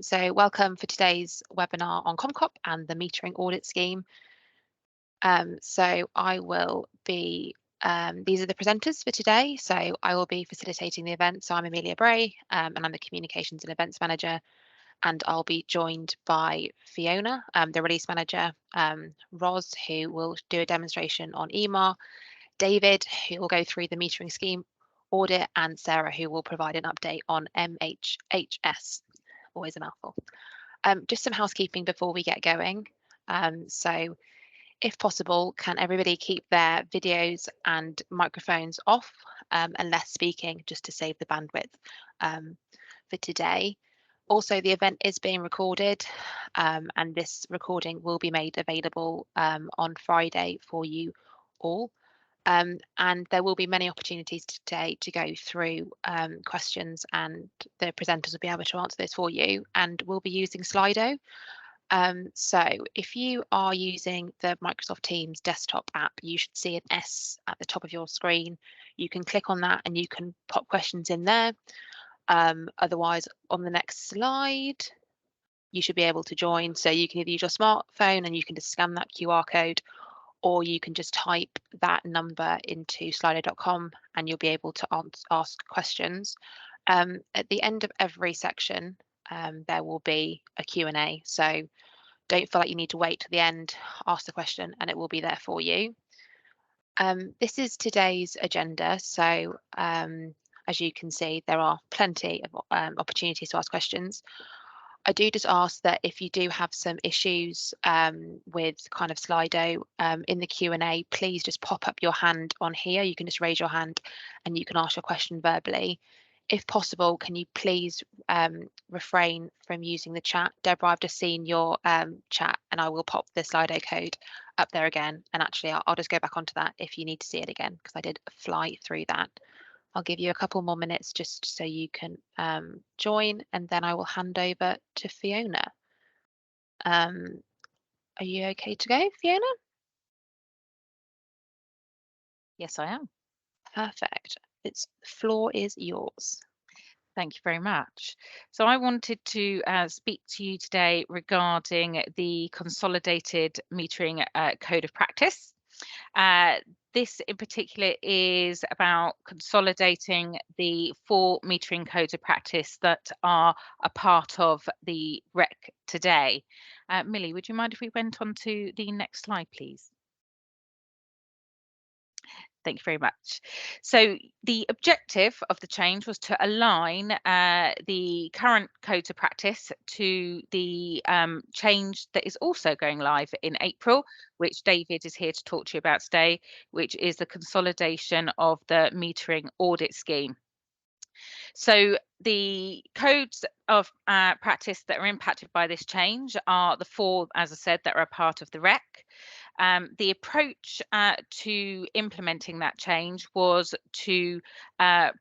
So welcome for today's webinar on CoMCoP and the metering audit scheme. So I will be, these are the presenters for today. So I will be facilitating the event. So I'm Amelia Bray and I'm the Communications and Events Manager. And I'll be joined by Fiona, the Release Manager, Roz, who will do a demonstration on EMAR, David, who will go through the metering scheme audit, and Sarah, who will provide an update on MHHS. Always a mouthful. Just some housekeeping before we get going. So if possible, can everybody keep their videos and microphones off and less speaking, just to save the bandwidth for today. Also, the event is being recorded and this recording will be made available on Friday for you all. And there will be many opportunities today to go through questions, and the presenters will be able to answer those for you. And we'll be using Slido. So if you are using the Microsoft Teams desktop app, you should see an S at the top of your screen. You can click on that and you can pop questions in there. Otherwise, on the next slide, you should be able to join. So you can either use your smartphone and you can just scan that QR code, or you can just type that number into slido.com and you'll be able to ask questions. At the end of every section, there will be a Q&A. So don't feel like you need to wait to the end, ask the question, and it will be there for you. This is today's agenda. So as you can see, there are plenty of opportunities to ask questions. I do just ask that if you do have some issues with kind of Slido in the Q&A, please just pop up your hand on here. You can just raise your hand and you can ask your question verbally. If possible, can you please refrain from using the chat? Deborah, I've just seen your chat and I will pop the Slido code up there again. And actually, I'll just go back onto that if you need to see it again, because I did fly through that. I'll give you a couple more minutes just so you can join, and then I will hand over to Fiona. Are you okay to go, Fiona? Yes, I am. Perfect. The floor is yours. Thank you very much. So I wanted to speak to you today regarding the Consolidated Metering Code of Practice. This in particular is about consolidating the 4 metering codes of practice that are a part of the REC today. Millie, would you mind if we went on to the next slide, please? Thank you very much. So the objective of the change was to align the current codes of practice to the change that is also going live in April, which David is here to talk to you about today, which is the consolidation of the metering audit scheme. So the codes of practice that are impacted by this change are the 4, as I said, that are a part of the REC. The approach to implementing that change was to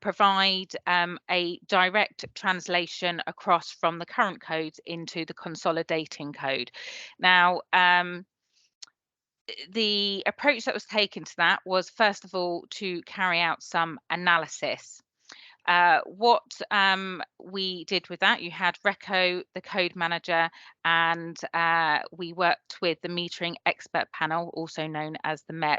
provide a direct translation across from the current codes into the consolidating code. Now, the approach that was taken to that was, first of all, to carry out some analysis. What we did with that, you had Reco, the code manager, and we worked with the metering expert panel, also known as the MEP,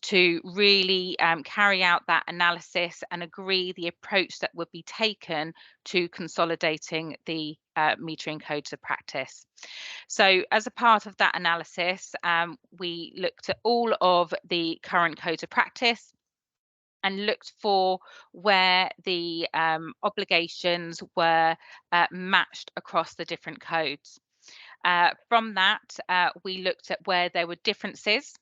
to really carry out that analysis and agree the approach that would be taken to consolidating the metering codes of practice. So as a part of that analysis, we looked at all of the current codes of practice and looked for where the obligations were matched across the different codes. From that, we looked at where there were differences,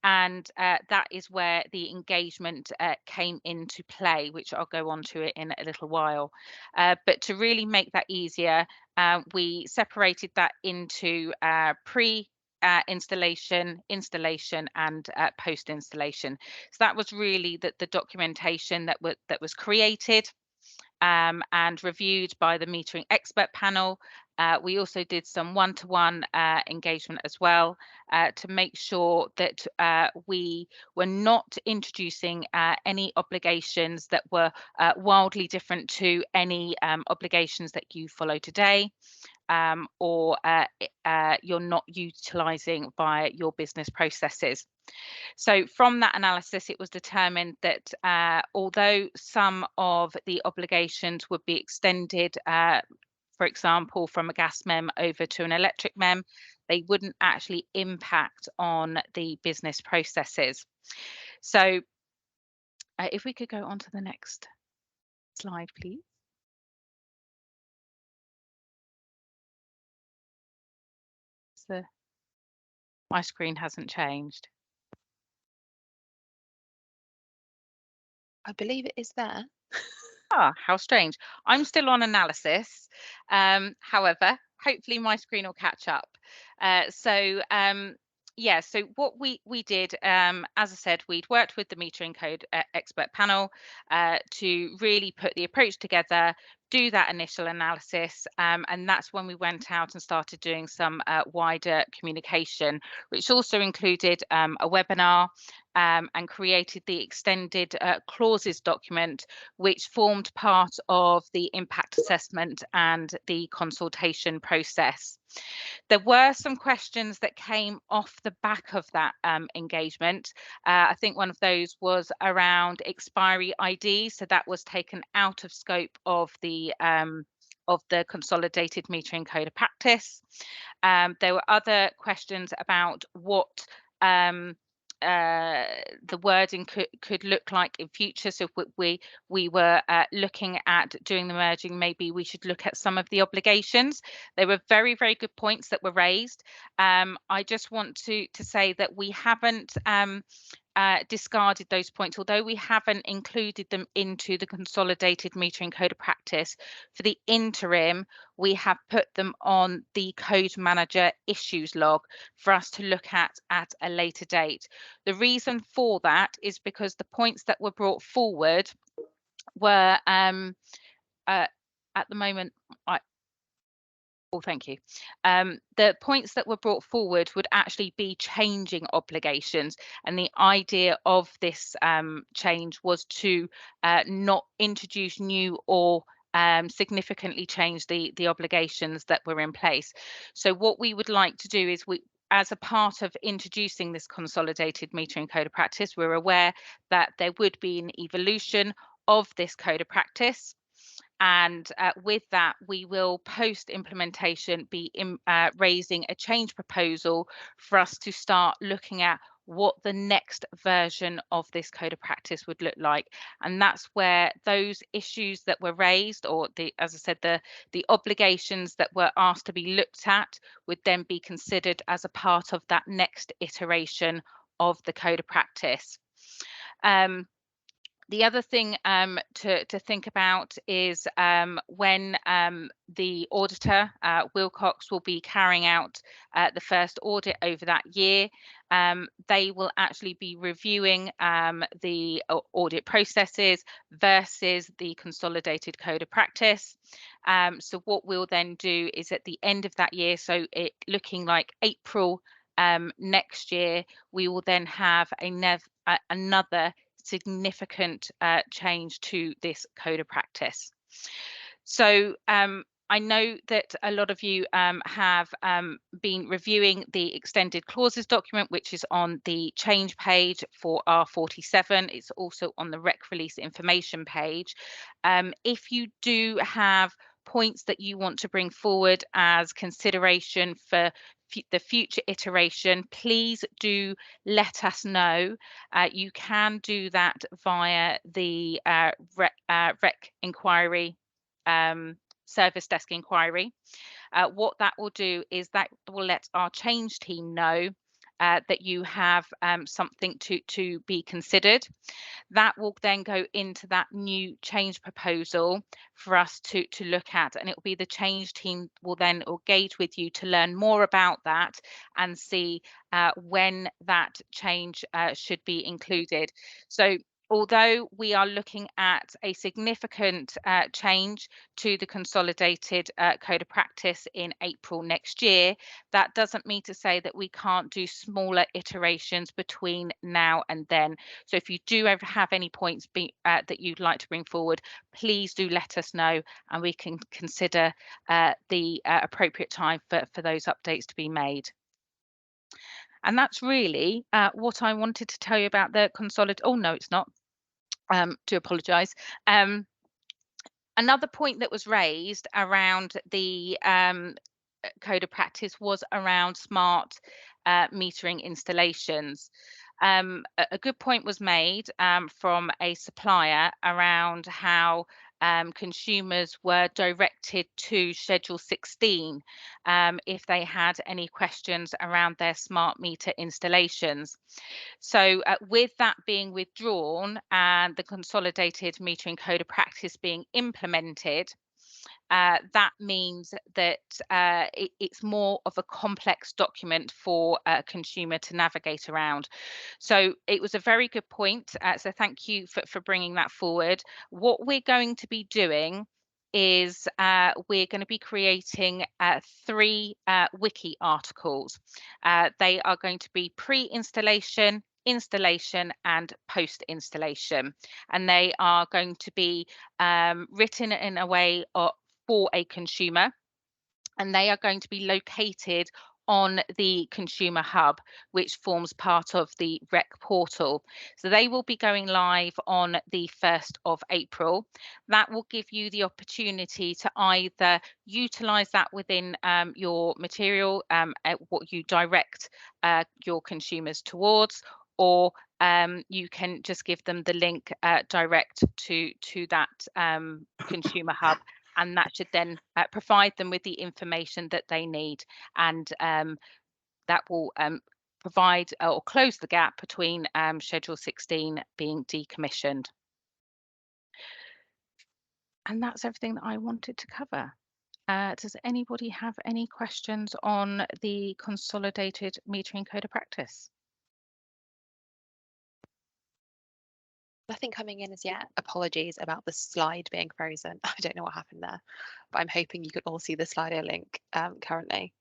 and that is where the engagement came into play, which I'll go on to it in a little while. But to really make that easier, we separated that into installation, and post-installation. So that was really the documentation that was created and reviewed by the metering expert panel, We also did some one-to-one engagement as well to make sure that we were not introducing any obligations that were wildly different to any obligations that you follow today. Or you're not utilising via your business processes. So from that analysis, it was determined that although some of the obligations would be extended, for example, from a gas mem over to an electric mem, they wouldn't actually impact on the business processes. So if we could go on to the next slide, please. So my screen hasn't changed. I believe it is there. Ah, how strange. I'm still on analysis. However, hopefully my screen will catch up. Yeah, so what we did, as I said, we'd worked with the metering code expert panel to really put the approach together, do that initial analysis, and that's when we went out and started doing some wider communication, which also included a webinar and created the extended clauses document, which formed part of the impact assessment and the consultation process. There were some questions that came off the back of that engagement. I think one of those was around expiry ID, so that was taken out of scope of the Consolidated Metering Code of Practice. There were other questions about what the wording could look like in future. So if we were looking at doing the merging, maybe we should look at some of the obligations. They were very, very good points that were raised. I just want to say that we haven't discarded those points, although we haven't included them into the Consolidated Metering Code of Practice. For the interim, we have put them on the Code Manager issues log for us to look at a later date. The reason for that is because the points that were brought forward were at the moment, thank you. The points that were brought forward would actually be changing obligations, and the idea of this change was to not introduce new or significantly change the obligations that were in place. So what we would like to do is as a part of introducing this Consolidated Metering Code of Practice, we're aware that there would be an evolution of this Code of Practice. And with that, we will post implementation be raising a change proposal for us to start looking at what the next version of this code of practice would look like. And that's where those issues that were raised, or as I said, the obligations that were asked to be looked at would then be considered as a part of that next iteration of the code of practice. The other thing to think about is when the auditor, Wilcox, will be carrying out the first audit over that year, they will actually be reviewing the audit processes versus the Consolidated Code of Practice. So what we'll then do is at the end of that year, so it looking like April next year, we will then have another significant change to this code of practice. So I know that a lot of you have been reviewing the extended clauses document, which is on the change page for R47. It's also on the rec release information page. If you do have points that you want to bring forward as consideration for the future iteration, please do let us know. You can do that via the rec inquiry, service desk inquiry. What that will do is that will let our change team know that you have something to be considered. That will then go into that new change proposal for us to look at, and it will be the change team will then engage with you to learn more about that and see when that change should be included. So although we are looking at a significant change to the consolidated code of practice in April next year, that doesn't mean to say that we can't do smaller iterations between now and then. So if you do ever have any points that you'd like to bring forward, please do let us know, and we can consider the appropriate time for those updates to be made. And that's really what I wanted to tell you about the consolidate. Oh, no, it's not. Do apologise. Another point that was raised around the code of practice was around smart metering installations. A good point was made from a supplier around how consumers were directed to Schedule 16 if they had any questions around their smart meter installations. So with that being withdrawn and the consolidated metering code of practice being implemented, that means that it's more of a complex document for a consumer to navigate around. So it was a very good point. So thank you for bringing that forward. What we're going to be doing is we're going to be creating 3 wiki articles. They are going to be pre-installation, installation and post-installation, and they are going to be written in a way for a consumer, and they are going to be located on the consumer hub, which forms part of the REC portal. So they will be going live on the 1st of April. That will give you the opportunity to either utilize that within your material, what you direct your consumers towards, or you can just give them the link direct to that consumer hub, and that should then provide them with the information that they need, and that will provide or close the gap between Schedule 16 being decommissioned. And that's everything that I wanted to cover. Does anybody have any questions on the Consolidated Metering Code of Practice? Nothing coming in as yet. Apologies about the slide being frozen. I don't know what happened there, but I'm hoping you can all see the Slido link currently.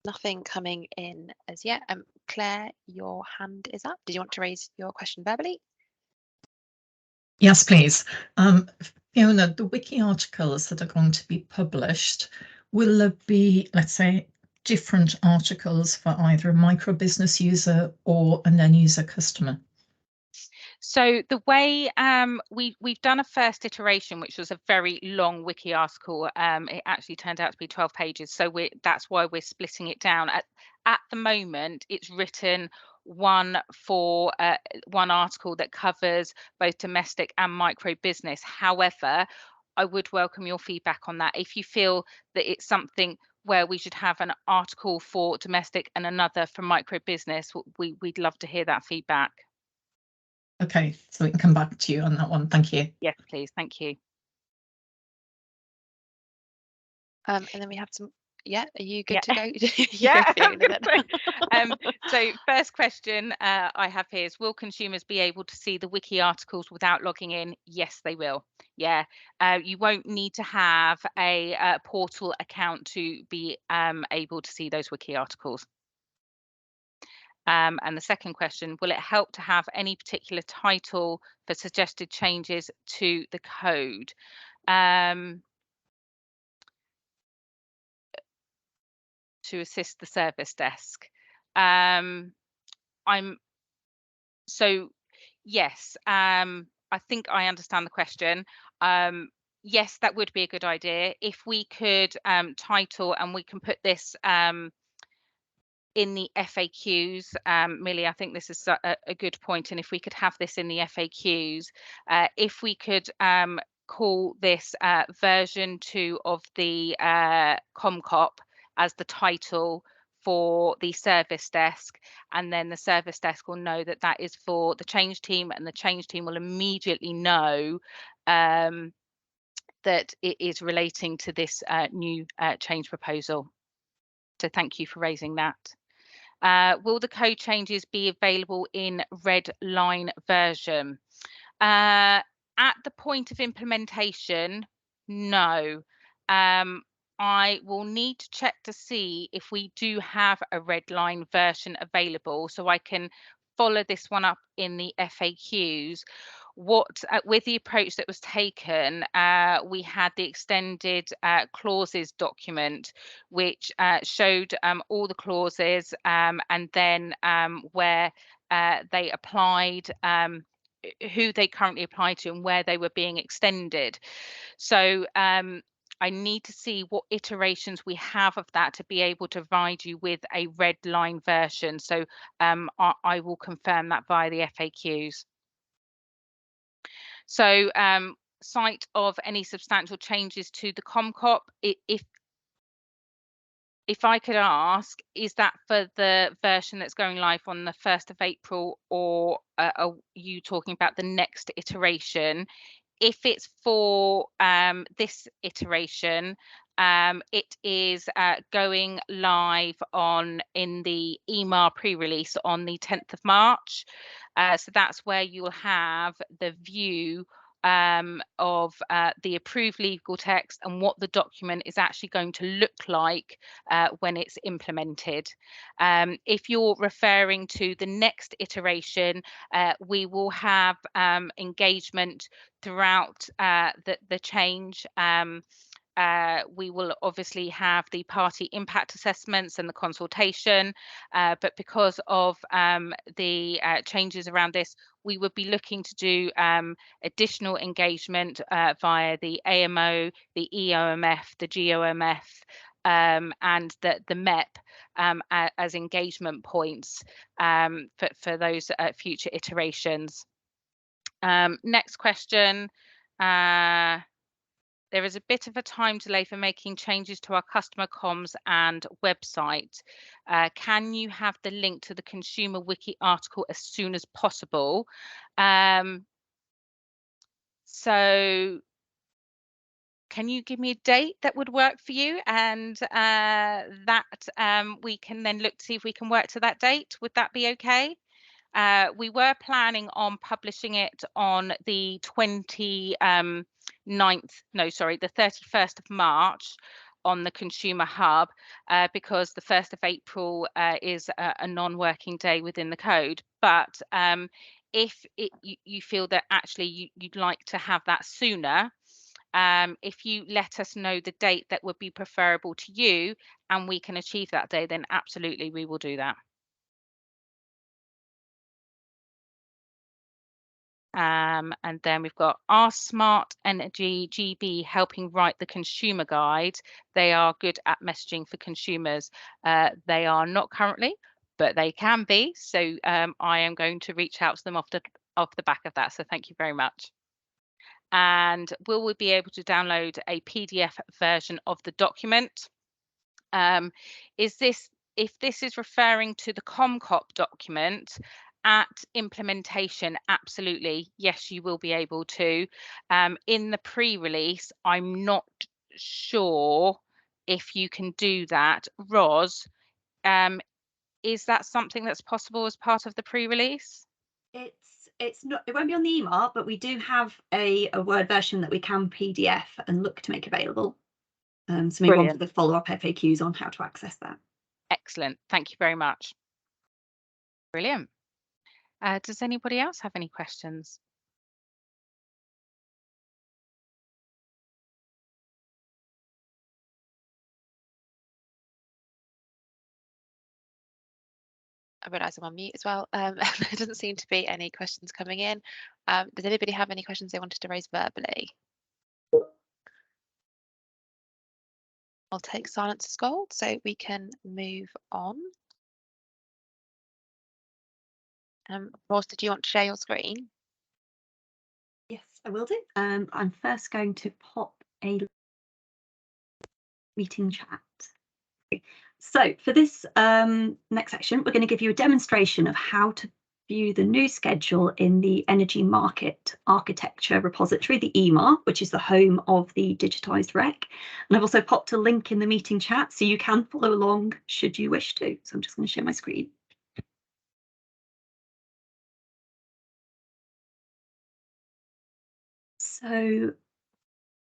Nothing coming in as yet. Claire, your hand is up. Did you want to raise your question verbally? Yes, please. Fiona, the wiki articles that are going to be published, will there be, let's say, different articles for either a micro business user or an end user customer? So the way we've done a first iteration, which was a very long wiki article. It actually turned out to be 12 pages. So that's why we're splitting it down. At the moment, it's written one article that covers both domestic and micro business. However, I would welcome your feedback on that. If you feel that it's something where we should have an article for domestic and another for micro business, we'd love to hear that feedback. Okay, so we can come back to you on that one. Thank you. Yes, please. Thank you. And then we have some. Yeah, are you good to Yeah. go? Yeah. So first question I have here is, will consumers be able to see the wiki articles without logging in? Yes, they will. Yeah, you won't need to have a portal account to be able to see those wiki articles. And the second question, will it help to have any particular title for suggested changes to the code? To assist the service desk. Yes, I think I understand the question. Yes, that would be a good idea. If we could title, and we can put this in the FAQs, Millie, I think this is a good point. And if we could have this in the FAQs, if we could call this version 2 of the CoMCoP as the title for the service desk, and then the service desk will know that that is for the change team, and the change team will immediately know that it is relating to this new change proposal. So thank you for raising that. Will the code changes be available in red line version? At the point of implementation, no. I will need to check to see if we do have a red line version available, so I can follow this one up in the FAQs. With the approach that was taken, we had the extended clauses document, which showed all the clauses and then where they applied, who they currently apply to and where they were being extended. So I need to see what iterations we have of that to be able to provide you with a red line version. So I will confirm that via the FAQs. So site of any substantial changes to the CoMCoP, if I could ask, is that for the version that's going live on the 1st of April, or are you talking about the next iteration? If it's for this iteration, it is going live in the EMAR pre-release on the 10th of March. So that's where you'll have the view of the approved legal text and what the document is actually going to look like when it's implemented. If you're referring to the next iteration, we will have engagement throughout the change. We will obviously have the party impact assessments and the consultation, but because of the changes around this, we would be looking to do additional engagement via the AMO, the EOMF, the GOMF, and the MEP as engagement points for those future iterations. Next question. There is a bit of a time delay for making changes to our customer comms and website. Can you have the link to the Consumer Wiki article as soon as possible? So can you give me a date that would work for you, and that we can then look to see if we can work to that date? Would that be okay? We were planning on publishing it on the 31st of March on the Consumer Hub, because the 1st of April is a non-working day within the code. But if you feel that actually you'd like to have that sooner, if you let us know the date that would be preferable to you and we can achieve that day, then absolutely we will do that. And then we've got our Smart Energy GB helping write the consumer guide. They are good at messaging for consumers. They are not currently, but they can be. So I am going to reach out to them off the back of that. So thank you very much. And will we be able to download a PDF version of the document? If this is referring to the CoMCoP document, at implementation, absolutely, yes, you will be able to. In the pre-release, I'm not sure if you can do that. Ros, is that something that's possible as part of the pre-release? It's not, it won't be on the EMAR, but we do have a Word version that we can PDF and look to make available. So maybe one for the follow-up FAQs on how to access that. Excellent, thank you very much. Brilliant. Does anybody else have any questions? I realise I'm on mute as well. There doesn't seem to be any questions coming in. Does anybody have any questions they wanted to raise verbally? I'll take silence as gold, so we can move on. Ross, did you want to share your screen? Yes, I will do. I'm first going to pop a meeting chat. So for this next section, we're going to give you a demonstration of how to view the new schedule in the Energy Market Architecture repository, the EMAR, which is the home of the digitised rec. And I've also popped a link in the meeting chat so you can follow along should you wish to. So I'm just going to share my screen. So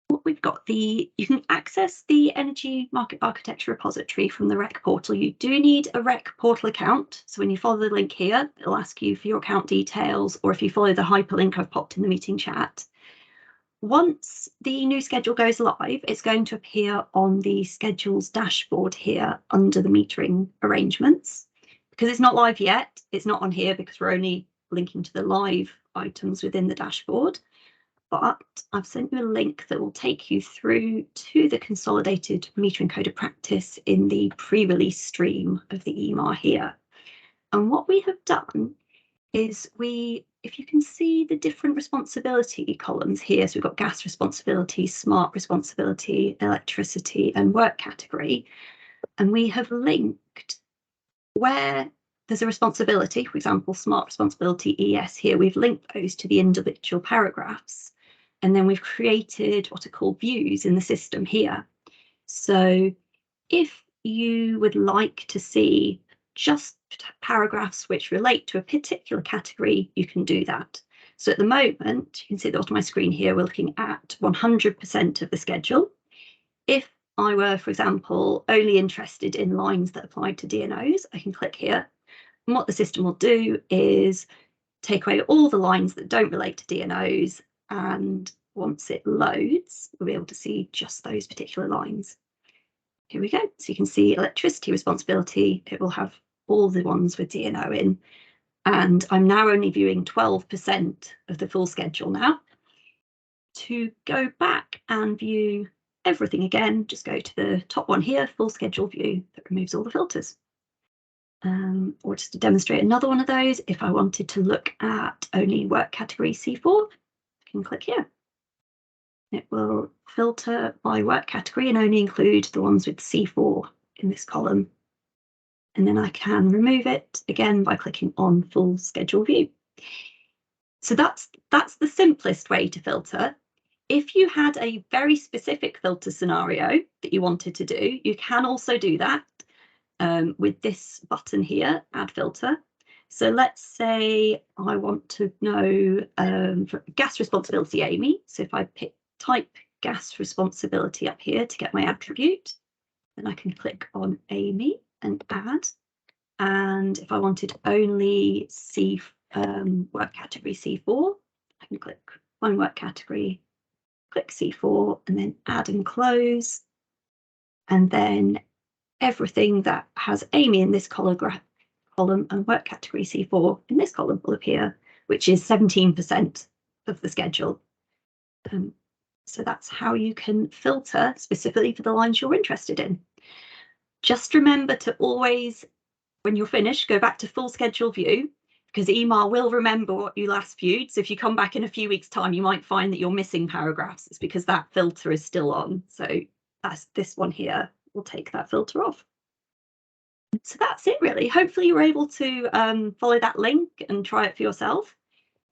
what we've got, you can access the Energy Market Architecture repository from the REC portal. You do need a REC portal account. So when you follow the link here, it'll ask you for your account details, or if you follow the hyperlink I've popped in the meeting chat. Once the new schedule goes live, it's going to appear on the schedules dashboard here under the metering arrangements. Because it's not live yet, it's not on here because we're only linking to the live items within the dashboard. But I've sent you a link that will take you through to the consolidated metering code of practice in the pre-release stream of the EMAR here. And what we have done is if you can see the different responsibility columns here, so we've got gas responsibility, smart responsibility, electricity, and work category. And we have linked where there's a responsibility, for example, smart responsibility ES here, we've linked those to the individual paragraphs. And then we've created what are called views in the system here. So if you would like to see just paragraphs which relate to a particular category, you can do that. So at the moment, you can see at the bottom of my screen here, we're looking at 100% of the schedule. If I were, for example, only interested in lines that apply to DNOs, I can click here. And what the system will do is take away all the lines that don't relate to DNOs, and once it loads, we'll be able to see just those particular lines. Here we go. So you can see electricity responsibility, it will have all the ones with DNO in. And I'm now only viewing 12% of the full schedule now. To go back and view everything again, just go to the top one here, full schedule view, that removes all the filters. Or just to demonstrate another one of those, if I wanted to look at only work category C4, I can click here. It will filter by work category and only include the ones with C4 in this column. And then I can remove it again by clicking on full schedule view. So that's the simplest way to filter. If you had a very specific filter scenario that you wanted to do, you can also do that with this button here, add filter. So let's say I want to know for gas responsibility, Amy. So if I type gas responsibility up here to get my attribute, then I can click on Amy and add. And if I wanted only work category C4, I can click on work category, click C4, and then add and close. And then everything that has Amy in this column and work category C4 in this column will appear, which is 17% of the schedule. So that's how you can filter specifically for the lines you're interested in. Just remember to always, when you're finished, go back to full schedule view, because EMAR will remember what you last viewed. So if you come back in a few weeks' time, you might find that you're missing paragraphs. It's because that filter is still on. So that's this one here. We'll take that filter off. So that's it, really. Hopefully you were able to follow that link and try it for yourself.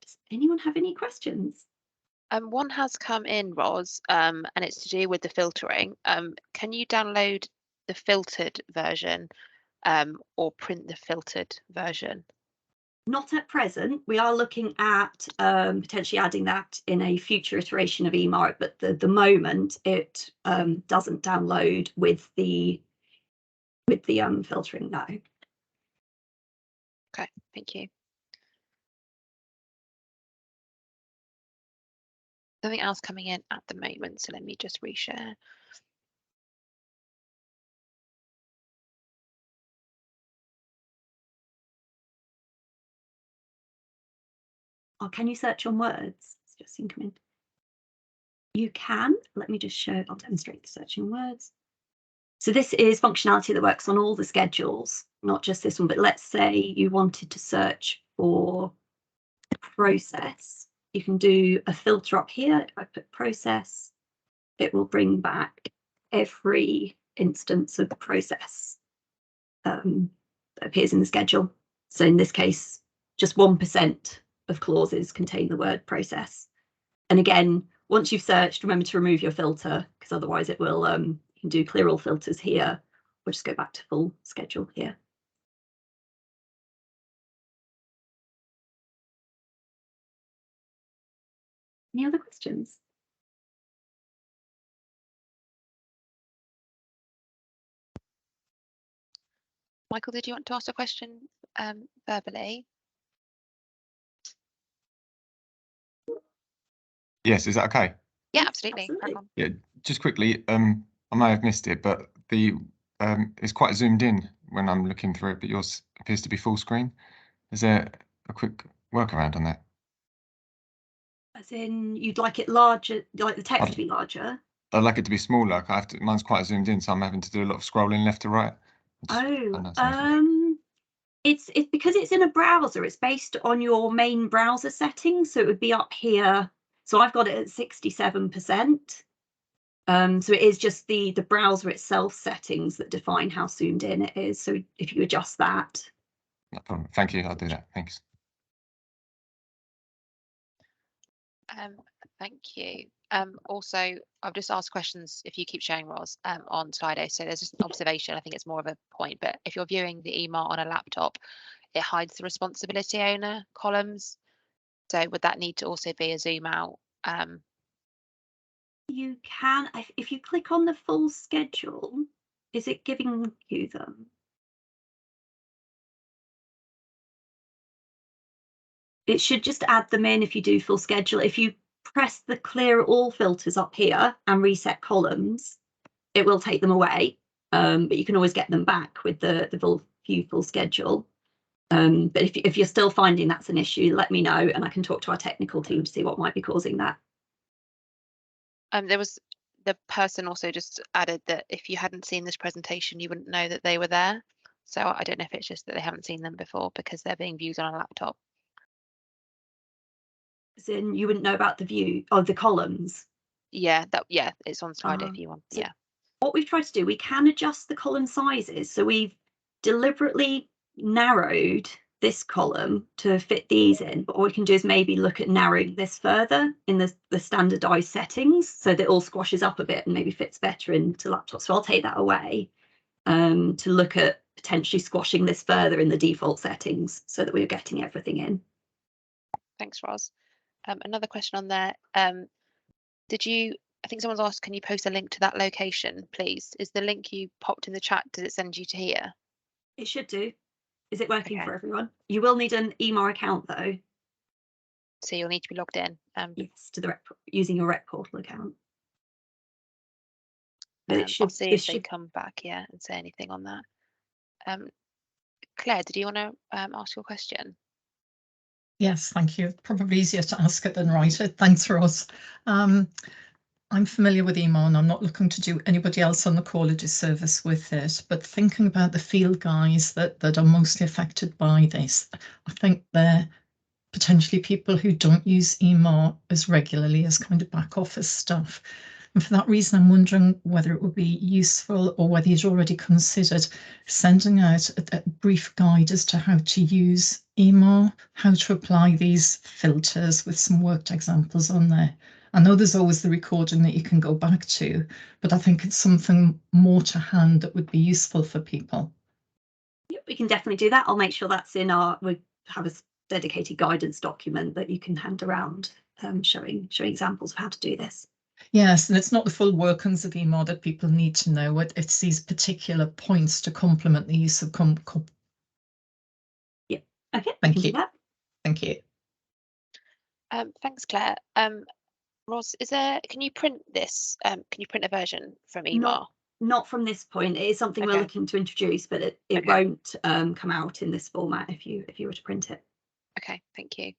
Does anyone have any questions? One has come in, Ros, and it's to do with the filtering. Can you download the filtered version or print the filtered version? Not at present. We are looking at potentially adding that in a future iteration of EMAR, but the moment it doesn't download with the filtering now. Okay, thank you. Nothing else coming in at the moment, so let me just reshare. Oh, can you search on words? It's just incoming. You can. Let me just show. I'll demonstrate the searching words. So this is functionality that works on all the schedules, not just this one. But let's say you wanted to search for a process. You can do a filter up here. If I put process, it will bring back every instance of the process that appears in the schedule. So in this case, just 1% of clauses contain the word process. And again, once you've searched, remember to remove your filter, because otherwise it will, you can do clear all filters here, or just go back to full schedule here. Any other questions? Michael, did you want to ask a question verbally? Yes, is that okay? Yeah, Yes, absolutely. absolutely. Yeah, just quickly, I may have missed it, but the it's quite zoomed in when I'm looking through it, but yours appears to be full screen. Is there a quick workaround on that? As in, you'd like it larger, you'd like the text to be larger? I'd like it to be smaller. I have to, mine's quite zoomed in, so I'm having to do a lot of scrolling left to right. It's because it's in a browser. It's based on your main browser settings, so it would be up here. So I've got it at 67%. So it is just the browser itself settings that define how zoomed in it is. So if you adjust that. No problem. Thank you. I'll do that. Thanks. Thank you. Also, I've just asked questions, if you keep showing, Ros, on Slido. So there's just an observation. I think it's more of a point, but if you're viewing the email on a laptop, it hides the responsibility owner columns. So would that need to also be a zoom out? You can, if you click on the full schedule, is it giving you them? It should just add them in if you do full schedule. If you press the clear all filters up here and reset columns, it will take them away. But you can always get them back with the view full schedule. But if you're still finding that's an issue, let me know and I can talk to our technical team to see what might be causing that. There was the person also just added that if you hadn't seen this presentation, you wouldn't know that they were there. So I don't know if it's just that they haven't seen them before because they're being viewed on a laptop. As in, you wouldn't know about the view of the columns. Yeah, it's on Slido if you want. So yeah. What we've tried to do, we can adjust the column sizes. So we've deliberately narrowed this column to fit these in, but what we can do is maybe look at narrowing this further in the standardized settings so that it all squashes up a bit and maybe fits better into laptops. So I'll take that away to look at potentially squashing this further in the default settings so that we're getting everything in. Thanks, Ros. Another question on there. I think someone's asked, can you post a link to that location, please? Is the link you popped in the chat, does it send you to here? It should do. Is it working Okay. for everyone? You will need an email account though. So you'll need to be logged in. Yes, to the using your rec portal account. But it should. I'll see if they come back, and say anything on that. Claire, did you want to ask your question? Yes, thank you. Probably easier to ask it than write it. Thanks, Ros. I'm familiar with email and I'm not looking to do anybody else on the call a disservice with it, but thinking about the field guys that are mostly affected by this, I think they're potentially people who don't use email as regularly as kind of back office stuff. And for that reason, I'm wondering whether it would be useful or whether you'd already considered sending out a brief guide as to how to use email, how to apply these filters with some worked examples on there. I know there's always the recording that you can go back to, but I think it's something more to hand that would be useful for people. Yep, we can definitely do that. I'll make sure that's in we have a dedicated guidance document that you can hand around, showing examples of how to do this. Yes, and it's not the full workings of email that people need to know. It's these particular points to complement the use of CoMCoP. Yeah. Okay. Thank you. Thank you. Thanks, Claire. Ros, can you print this? Can you print a version from email? Not from this point. It is something we're looking to introduce, but it won't come out in this format if you were to print it. Okay, thank you.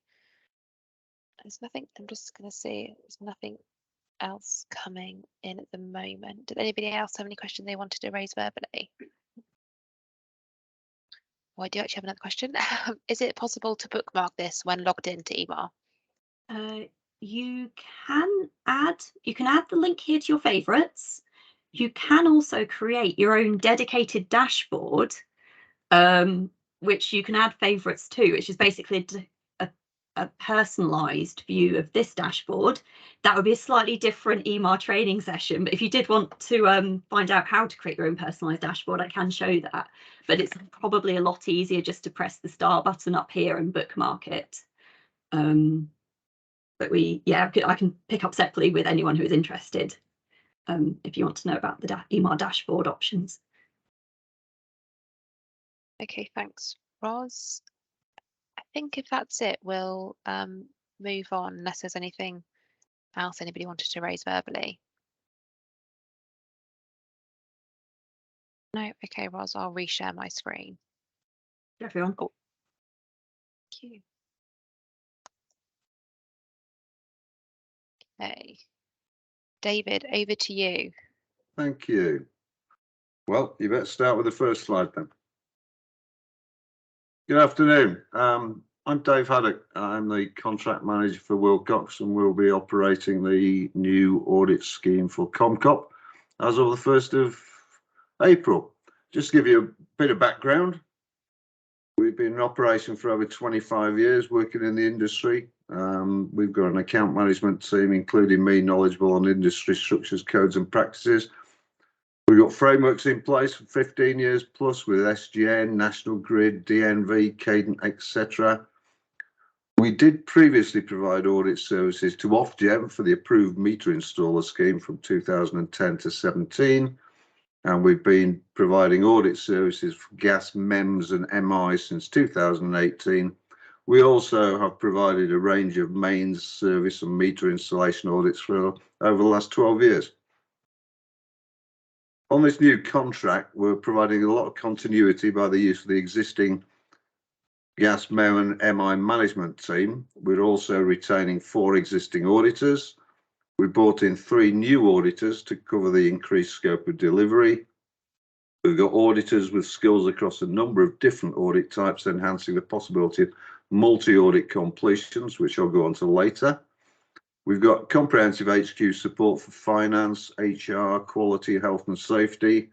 There's nothing. I'm just going to see. There's nothing else coming in at the moment. Did anybody else have any questions they wanted to raise verbally? Well, I do actually have another question. Is it possible to bookmark this when logged into email? You can add the link here to your favorites. You can also create your own dedicated dashboard which you can add favourites to, which is basically a personalised view of this dashboard. That would be a slightly different EMAR training session, but if you did want to find out how to create your own personalised dashboard, I can show that. But it's probably a lot easier just to press the star button up here and bookmark it. But I can pick up separately with anyone who is interested if you want to know about the EMAR dashboard options. Okay, thanks, Ros. I think if that's it, we'll move on unless there's anything else anybody wanted to raise verbally. No, okay, Ros, I'll reshare my screen. Everyone. Oh, thank you. Okay, David, over to you. Thank you. Well, you better start with the first slide then. Good afternoon. I'm Dave Haddock. I'm the contract manager for Wilcox, and we'll be operating the new audit scheme for CoMCoP as of the 1st of April. Just to give you a bit of background, we've been in operation for over 25 years working in the industry. We've got an account management team, including me, knowledgeable on industry structures, codes and practices. We've got frameworks in place for 15 years plus with SGN, National Grid, DNV, Cadent, etc. We did previously provide audit services to Ofgem for the approved meter installer scheme from 2010 to 17. And we've been providing audit services for gas MEMS and MI since 2018. We also have provided a range of mains service and meter installation audits for over the last 12 years. On this new contract, we're providing a lot of continuity by the use of the existing gas MEM and MI management team. We're also retaining 4 existing auditors. We brought in 3 new auditors to cover the increased scope of delivery. We've got auditors with skills across a number of different audit types, enhancing the possibility of multi-audit completions, which I'll go on to later. We've got comprehensive HQ support for finance, HR, quality, health and safety.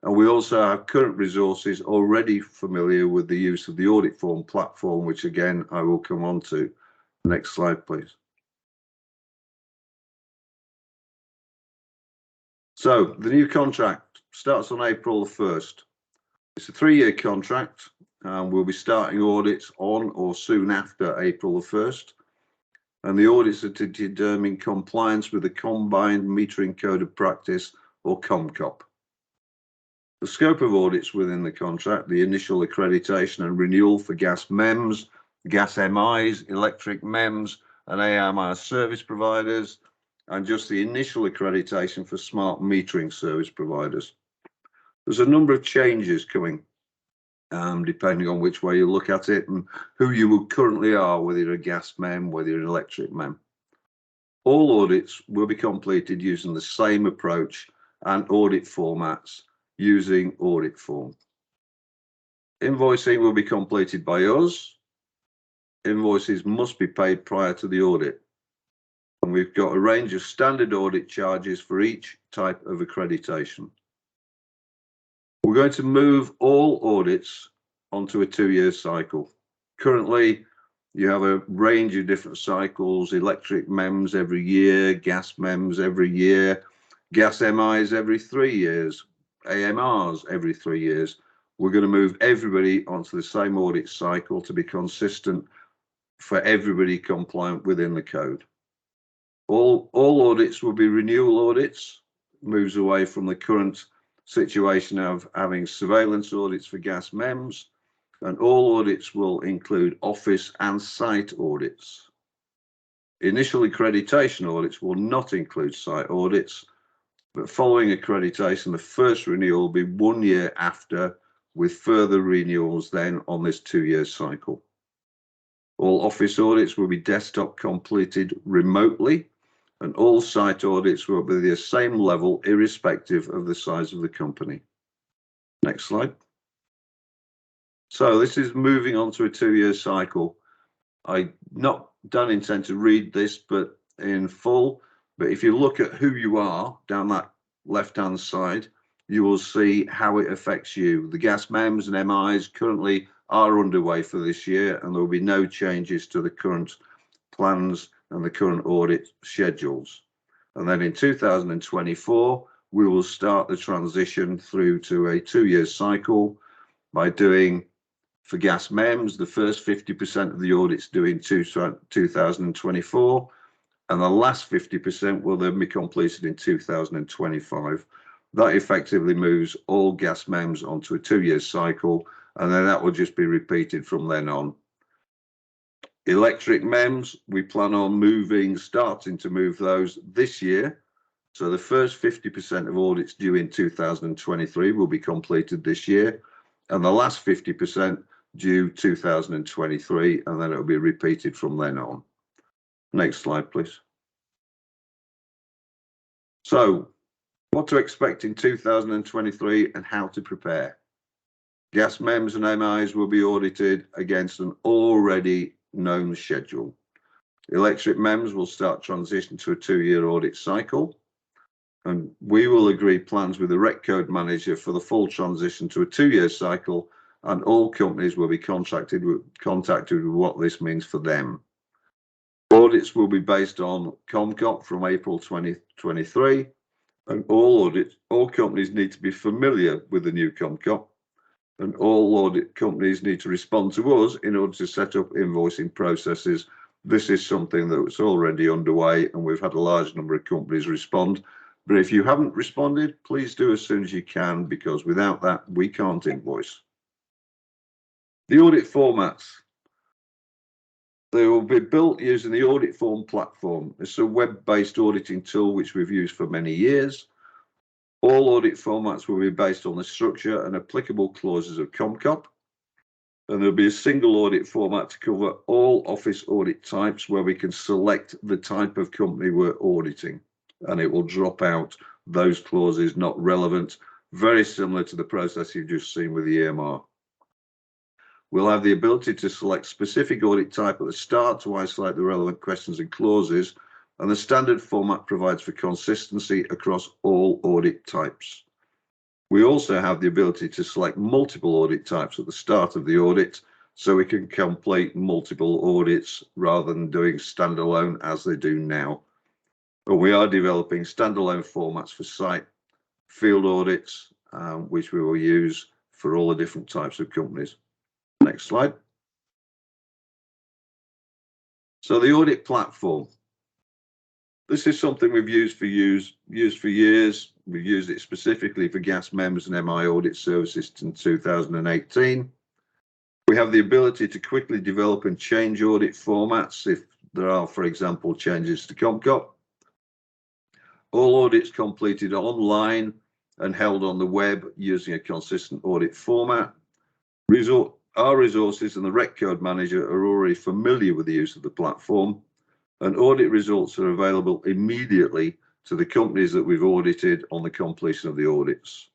And we also have current resources already familiar with the use of the audit form platform, which again, I will come on to. Next slide, please. So the new contract starts on April the 1st. It's a 3-year contract, and we'll be starting audits on or soon after April the 1st. And the audits are to determine compliance with the Combined Metering Code of Practice, or CoMCoP. The scope of audits within the contract, the initial accreditation and renewal for gas MEMS, gas MIs, electric MEMS and AMR service providers, and just the initial accreditation for smart metering service providers. There's a number of changes coming, depending on which way you look at it and who you currently are, whether you're a gas MEM, whether you're an electric MEM. All audits will be completed using the same approach and audit formats using audit form. Invoicing will be completed by us. Invoices must be paid prior to the audit. And we've got a range of standard audit charges for each type of accreditation. We're going to move all audits onto a 2-year cycle. Currently, you have a range of different cycles: electric MEMS every year, gas MEMS every year, gas MIs every 3 years, AMRs every 3 years. We're going to move everybody onto the same audit cycle to be consistent for everybody compliant within the code. All audits will be renewal audits, moves away from the current situation of having surveillance audits for gas MEMS, and all audits will include office and site audits. Initial accreditation audits will not include site audits, but following accreditation, the first renewal will be 1 year after, with further renewals then on this 2-year cycle. All office audits will be desktop completed remotely, and all site audits will be the same level irrespective of the size of the company. Next slide. So this is moving on to a 2-year cycle. I don't intend to read this but in full, but if you look at who you are down that left-hand side, you will see how it affects you. The gas MEMS and MIs currently are underway for this year, and there will be no changes to the current plans and the current audit schedules. And then in 2024, we will start the transition through to a 2-year cycle by doing, for gas MEMS, the first 50% of the audits due in 2024, and the last 50% will then be completed in 2025. That effectively moves all gas MEMS onto a 2-year cycle, and then that will just be repeated from then on. Electric MEMS, we plan on starting to move those this year. So the first 50% of audits due in 2023 will be completed this year, and the last 50% due 2023, and then it will be repeated from then on. Next slide, please. So what to expect in 2023 and how to prepare. Gas MEMS and MIs will be audited against an already known schedule. Electric MEMS will start transition to a 2-year audit cycle, and we will agree plans with the Rec Code Manager for the full transition to a 2-year cycle, and all companies will be contacted with what this means for them. Audits will be based on CoMCoP from April 2023, and all companies need to be familiar with the new CoMCoP, and all audit companies need to respond to us in order to set up invoicing processes. This is something that's already underway, and we've had a large number of companies respond. But if you haven't responded, please do as soon as you can, because without that, we can't invoice. The audit formats. They will be built using the audit form platform. It's a web-based auditing tool which we've used for many years. All audit formats will be based on the structure and applicable clauses of CoMCoP. And there'll be a single audit format to cover all office audit types, where we can select the type of company we're auditing, and it will drop out those clauses not relevant, very similar to the process you've just seen with the EMR. We'll have the ability to select specific audit type at the start to isolate the relevant questions and clauses, and the standard format provides for consistency across all audit types. We also have the ability to select multiple audit types at the start of the audit, so we can complete multiple audits rather than doing standalone as they do now. But we are developing standalone formats for site field audits, which we will use for all the different types of companies. Next slide. So the audit platform. This is something we've used for years. We've used it specifically for gas MEMS and MI audit services since 2018. We have the ability to quickly develop and change audit formats if there are, for example, changes to CoMCoP. All audits completed online and held on the web using a consistent audit format. Our resources and the Rec Code Manager are already familiar with the use of the platform, and audit results are available immediately to the companies that we've audited on the completion of the audits.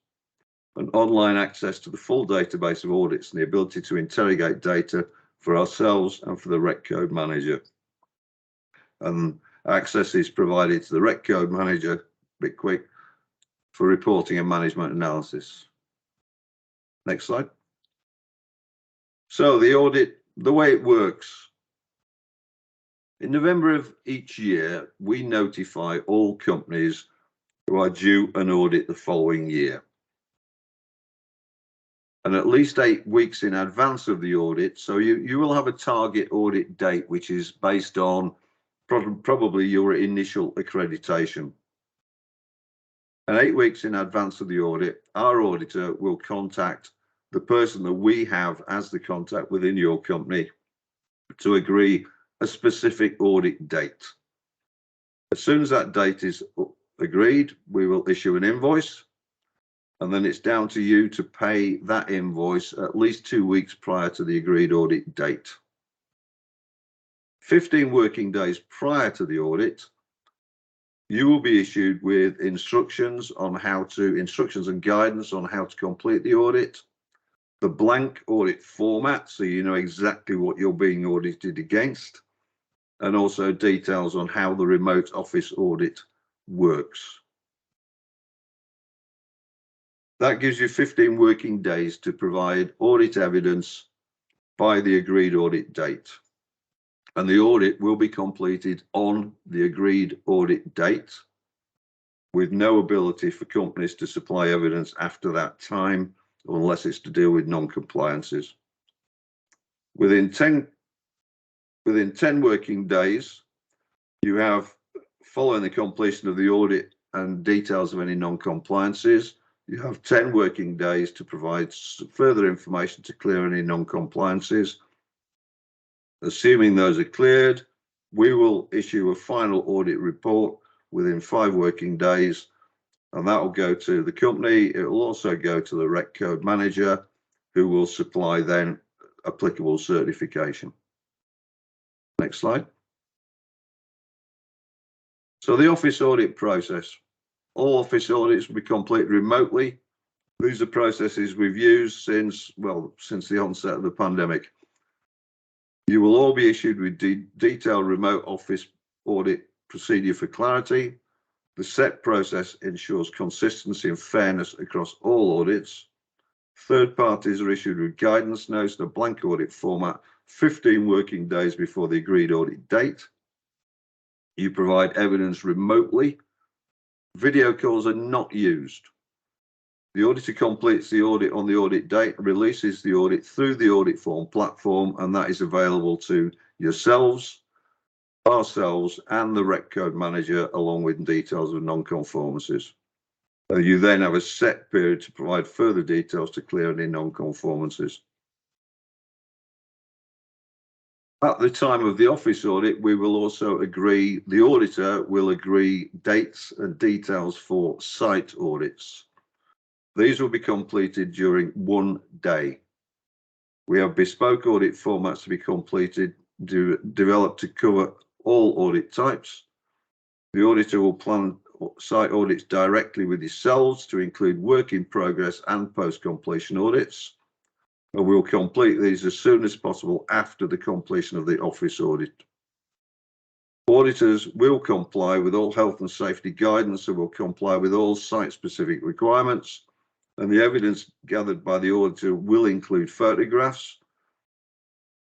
And online access to the full database of audits and the ability to interrogate data for ourselves and for the Rec Code Manager. And access is provided to the Rec Code Manager, a bit quick, for reporting and management analysis. Next slide. So the audit, the way it works. In November of each year, we notify all companies who are due an audit the following year. And at least 8 weeks in advance of the audit, so you will have a target audit date, which is based on probably your initial accreditation. And 8 weeks in advance of the audit, our auditor will contact the person that we have as the contact within your company to agree a specific audit date. As soon as that date is agreed, we will issue an invoice, and then it's down to you to pay that invoice at least 2 weeks prior to the agreed audit date. 15 working days prior to the audit, you will be issued with instructions and guidance on how to complete the audit, the blank audit format, so you know exactly what you're being audited against, and also details on how the remote office audit works. That gives you 15 working days to provide audit evidence by the agreed audit date. And the audit will be completed on the agreed audit date, with no ability for companies to supply evidence after that time, unless it's to deal with non-compliances. Within 10 working days, you have, following the completion of the audit and details of any non-compliances, you have 10 working days to provide further information to clear any non-compliances. Assuming those are cleared, we will issue a final audit report within 5 working days, and that will go to the company. It will also go to the Rec Code Manager, who will supply then applicable certification. Next slide. So the office audit process. All office audits will be completed remotely. These are processes we've used since the onset of the pandemic. You will all be issued with detailed remote office audit procedure for clarity. The set process ensures consistency and fairness across all audits. Third parties are issued with guidance notes in a blank audit format 15 working days before the agreed audit date. You provide evidence remotely. Video calls are not used. The auditor completes the audit on the audit date and releases the audit through the audit form platform, and that is available to yourselves, ourselves, and the Rec Code Manager, along with details of non-conformances. You then have a set period to provide further details to clear any non-conformances. At the time of the office audit, we will also agree, the auditor will agree dates and details for site audits. These will be completed during 1 day. We have bespoke audit formats to be completed, developed to cover all audit types. The auditor will plan site audits directly with yourselves to include work in progress and post-completion audits. And we'll complete these as soon as possible after the completion of the office audit. Auditors will comply with all health and safety guidance and will comply with all site-specific requirements. And the evidence gathered by the auditor will include photographs,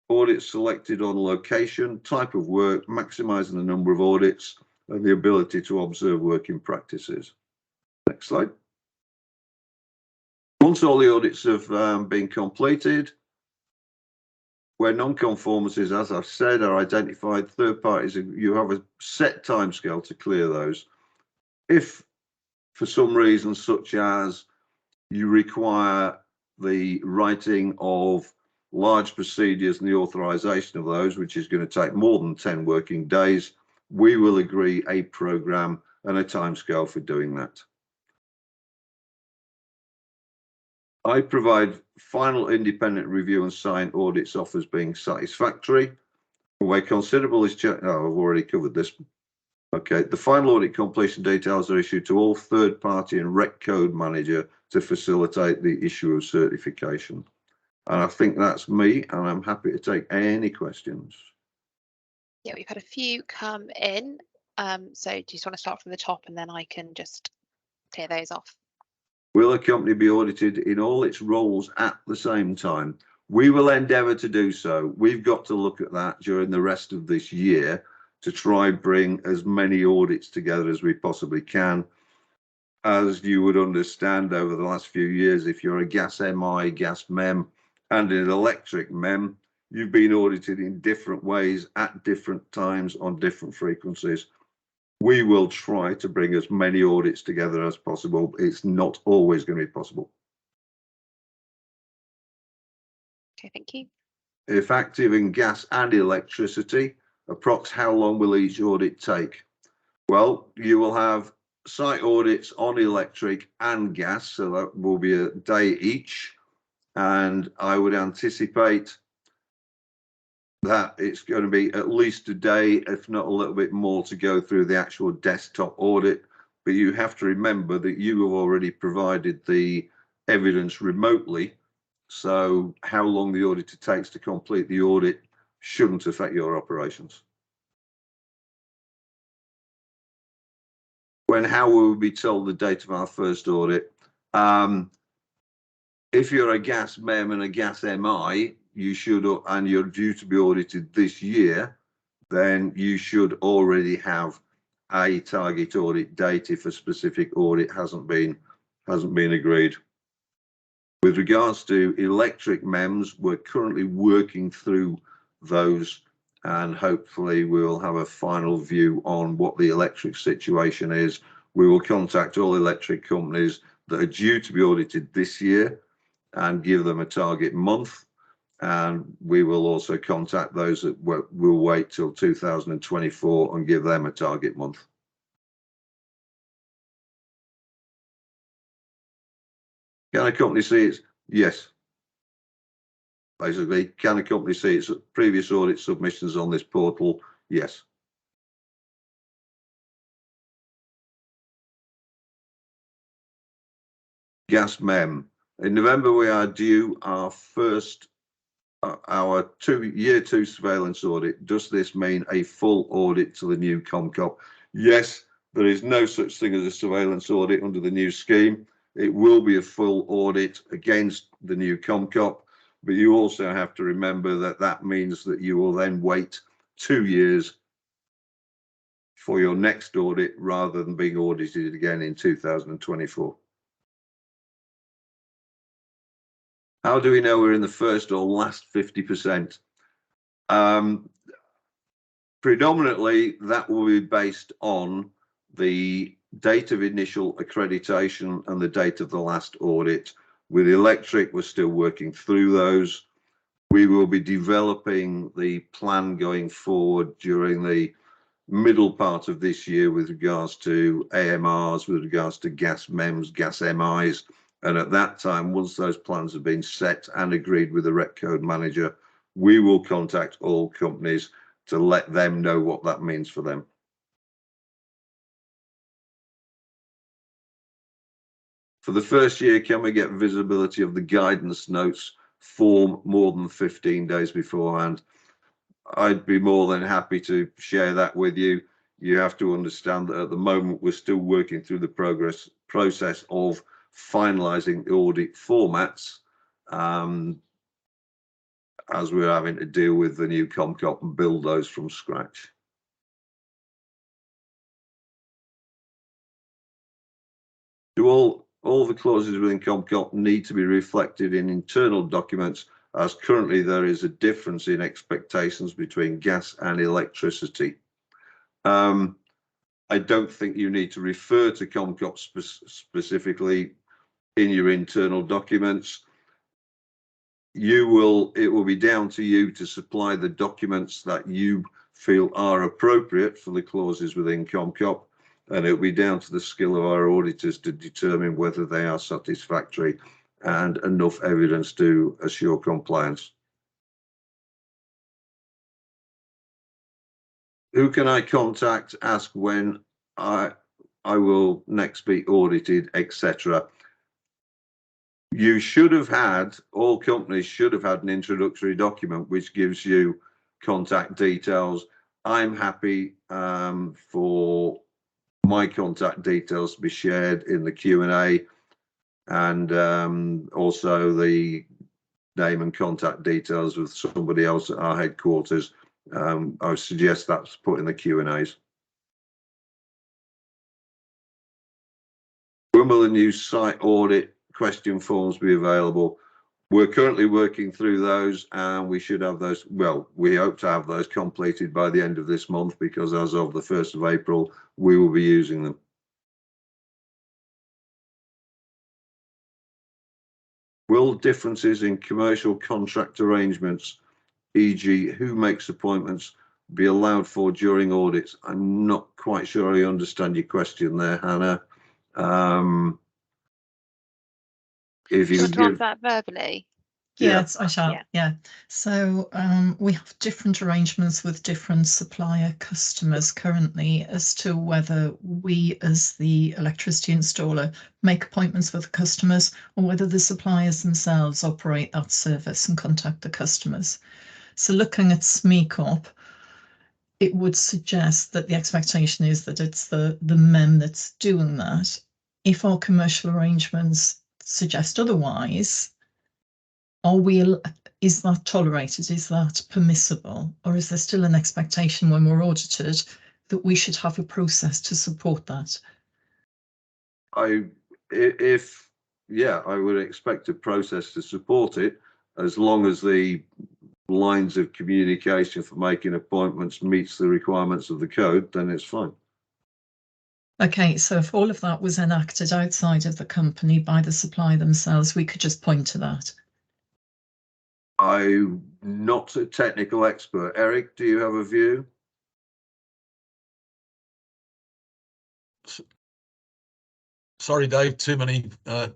audits selected on location, type of work, maximising the number of audits, and the ability to observe working practices. Next slide. Once all the audits have been completed, where non-conformances, as I've said, are identified, third parties, you have a set timescale to clear those. If for some reason, such as you require the writing of large procedures and the authorization of those, which is going to take more than 10 working days, we will agree a program and a timescale for doing that. I provide final independent review and sign audits off as being satisfactory. Where considerable is checked, oh, I've already covered this. Okay, the final audit completion details are issued to all third party and Rec Code Manager to facilitate the issue of certification. And I think that's me, and I'm happy to take any questions. Yeah, we've had a few come in. So do you just want to start from the top and then I can just clear those off? Will a company be audited in all its roles at the same time? We will endeavour to do so. We've got to look at that during the rest of this year to try bring as many audits together as we possibly can. As you would understand over the last few years, if you're a gas MI, gas MEM, and an electric MEM, you've been audited in different ways at different times on different frequencies. We will try to bring as many audits together as possible. It's not always going to be possible. Okay, thank you. If active in gas and electricity, approx how long will each audit take? Well, you will have site audits on electric and gas, so that will be a day each. And I would anticipate that it's going to be at least a day, if not a little bit more, to go through the actual desktop audit. But you have to remember that you have already provided the evidence remotely. So how long the auditor takes to complete the audit shouldn't affect your operations. How will we be told the date of our first audit? If you're a gas MEM and a gas MI, you should, and you're due to be audited this year, then you should already have a target audit date if a specific audit hasn't been agreed. With regards to electric MEMS, we're currently working through those, and hopefully we'll have a final view on what the electric situation is. We will contact all electric companies that are due to be audited this year and give them a target month. And we will also contact those that will wait till 2024 and give them a target month. Can a company see its? Yes. Basically, can a company see its previous audit submissions on this portal? Yes. Gas MEM. In November, we are due our first, our year two surveillance audit. Does this mean a full audit to the new CoMCoP? Yes, there is no such thing as a surveillance audit under the new scheme. It will be a full audit against the new CoMCoP, but you also have to remember that that means that you will then wait 2 years for your next audit rather than being audited again in 2024. How do we know we're in the first or last 50%? Predominantly, that will be based on the date of initial accreditation and the date of the last audit. With electric, we're still working through those. We will be developing the plan going forward during the middle part of this year with regards to AMRs, with regards to gas MEMS, gas MIs. And at that time, once those plans have been set and agreed with the Rec Code Manager, we will contact all companies to let them know what that means for them. For the first year, can we get visibility of the guidance notes form more than 15 days beforehand? I'd be more than happy to share that with you. You have to understand that at the moment, we're still working through the process of finalising the audit formats as we're having to deal with the new CoMCoP and build those from scratch. Do all the clauses within CoMCoP need to be reflected in internal documents, as currently there is a difference in expectations between gas and electricity? I don't think you need to refer to CoMCoP specifically in your internal documents. It will be down to you to supply the documents that you feel are appropriate for the clauses within CoMCoP, and it'll be down to the skill of our auditors to determine whether they are satisfactory and enough evidence to assure compliance. Who can I contact, ask when I will next be audited, etc.? You should have had, all companies should have had an introductory document which gives you contact details. I'm happy for my contact details to be shared in the Q&A, and also the name and contact details of somebody else at our headquarters. I would suggest that's put in the Q&As. When will the new site audit question forms be available? We're currently working through those, and we should have those, well, we hope to have those completed by the end of this month, because as of the 1st of April, we will be using them. Will differences in commercial contract arrangements, e.g. who makes appointments, be allowed for during audits? I'm not quite sure I understand your question there, Hannah. If you could give that verbally. Yes, I shall. Yeah. So we have different arrangements with different supplier customers currently as to whether we, as the electricity installer, make appointments with the customers, or whether the suppliers themselves operate that service and contact the customers. So looking at CoMCoP, it would suggest that the expectation is that it's the MEM that's doing that. If our commercial arrangements suggest otherwise, is that tolerated? Is that permissible? Or is there still an expectation when we're audited that we should have a process to support that? I would expect a process to support it, as long as the lines of communication for making appointments meets the requirements of the code, then it's fine. Okay, so if all of that was enacted outside of the company by the supplier themselves, we could just point to that. I'm not a technical expert. Eric, do you have a view? Sorry, Dave, too many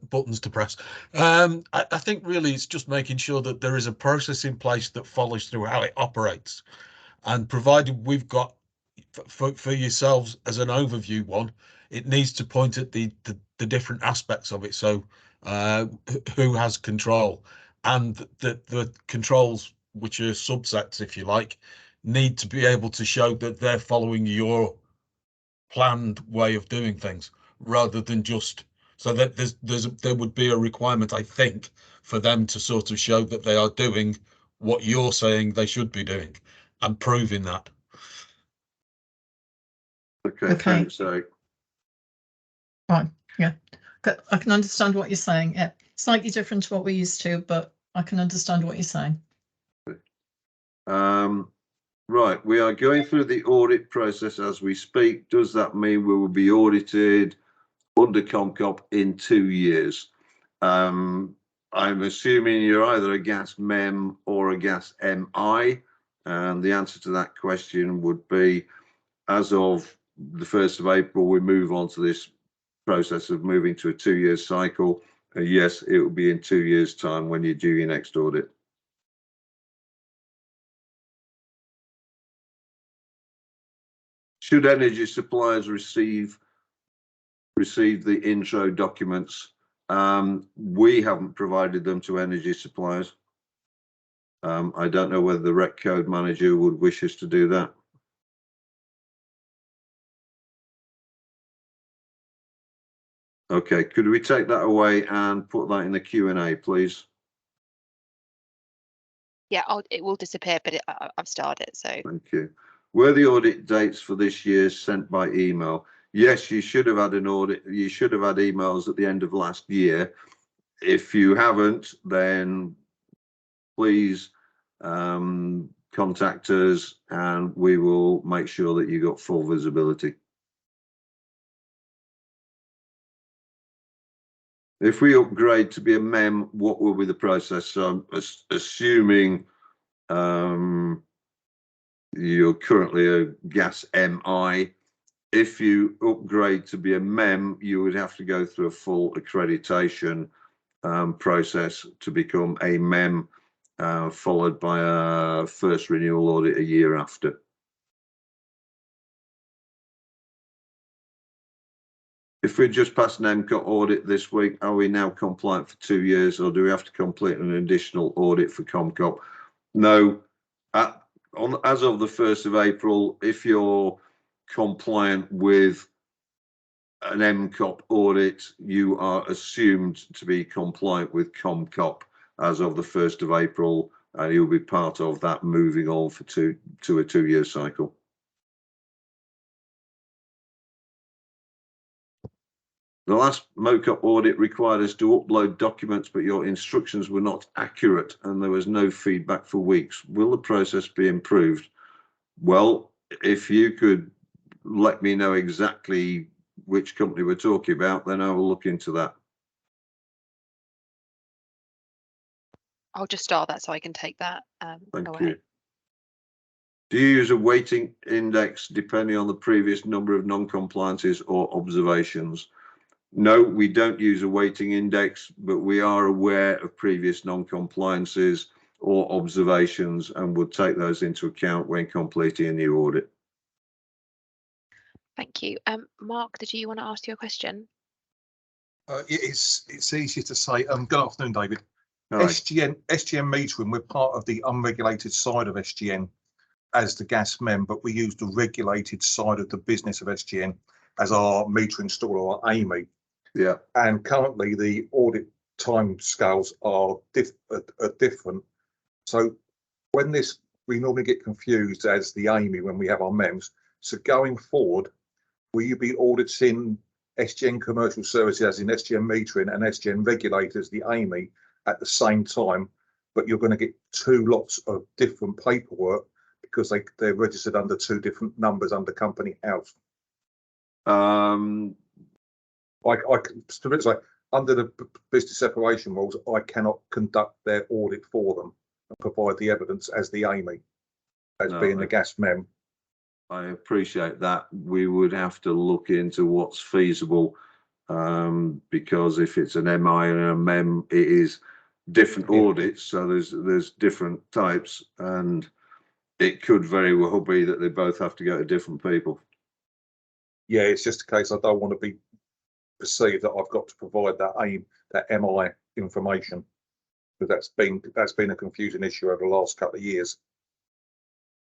buttons to press. I think really it's just making sure that there is a process in place that follows through how it operates. And provided we've got, for yourselves as an overview one, it needs to point at the different aspects of it. So who has control, and the controls, which are subsets, if you like, need to be able to show that they're following your planned way of doing things, rather than just, so that there would be a requirement, I think, for them to sort of show that they are doing what you're saying they should be doing and proving that. Okay. Thanks, Eric. Right, yeah, I can understand what you're saying. Yeah, slightly different to what we're used to, but I can understand what you're saying. Right, we are going through the audit process as we speak. Does that mean we will be audited under CoMCoP in 2 years? I'm assuming you're either a gas MEM or a gas MI, and the answer to that question would be, as of the 1st of April, we move on to this process of moving to a 2-year cycle. Yes, it will be in 2 years' time when you do your next audit. Should energy suppliers receive the intro documents? We haven't provided them to energy suppliers. I don't know whether the rec code manager would wish us to do that. Okay, could we take that away and put that in the Q&A, please? Yeah, it will disappear, but I've started it, so. Thank you. Were the audit dates for this year sent by email? Yes, you should have had an audit. You should have had emails at the end of last year. If you haven't, then please contact us and we will make sure that you got full visibility. If we upgrade to be a MEM, what will be the process? So assuming you're currently a gas MI, if you upgrade to be a MEM, you would have to go through a full accreditation process to become a MEM, followed by a first renewal audit a year after. If we just passed an MCOT audit this week, are we now compliant for 2 years, or do we have to complete an additional audit for CoMCoP? No. As of the 1st of April, if you're compliant with an MCOP audit, you are assumed to be compliant with CoMCoP as of the 1st of April, and you'll be part of that moving on to a 2-year cycle. The last MOCOP audit required us to upload documents, but your instructions were not accurate and there was no feedback for weeks. Will the process be improved? Well, if you could let me know exactly which company we're talking about, then I will look into that. I'll just start that so I can take that Thank away. you. Do you use a weighting index depending on the previous number of non-compliances or observations? No, we don't use a weighting index, but we are aware of previous non-compliances or observations and would take those into account when completing a new audit. Thank you. Mark, did you want to ask your question? It's easy to say. Good afternoon, David. All right. SGN metering, we're part of the unregulated side of SGN as the gas MEM, but we use the regulated side of the business of SGN as our meter installer, our AMI. Yeah. And currently the audit time scales are different. So when this, we normally get confused as the AMI when we have our MEMS. So going forward, will you be auditing SGN commercial services as in SGN metering and SGN regulators, the AMI, at the same time, but you're going to get two lots of different paperwork because they're registered under two different numbers under company house? Under the business separation rules, I cannot conduct their audit for them and provide the evidence as the AMI, as being the gas MEM. I appreciate that. We would have to look into what's feasible, because if it's an MI and a MEM, it is different audits. So there's different types, and it could very well be that they both have to go to different people. Yeah, it's just a case I don't want to be perceived that I've got to provide that MI information, because that's been a confusing issue over the last couple of years.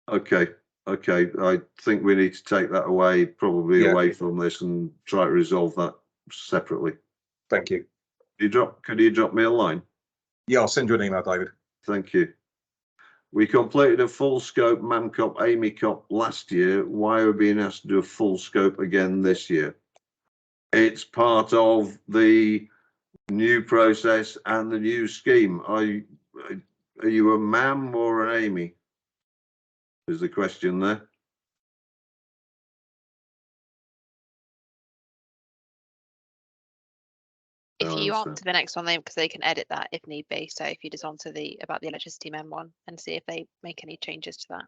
Okay, I think we need to take that away, away from this, and try to resolve that separately. Thank you. Could you drop me a line? Yeah, I'll send you an email, David. Thank you. We completed a full scope CoMCoP, AMI-CoP last year. Why are we being asked to do a full scope again this year? It's part of the new process and the new scheme. Are you a MAM or an AMI? Is the question there. If you answer the next one, because they can edit that if need be. So if you just answer about the electricity MEM one and see if they make any changes to that.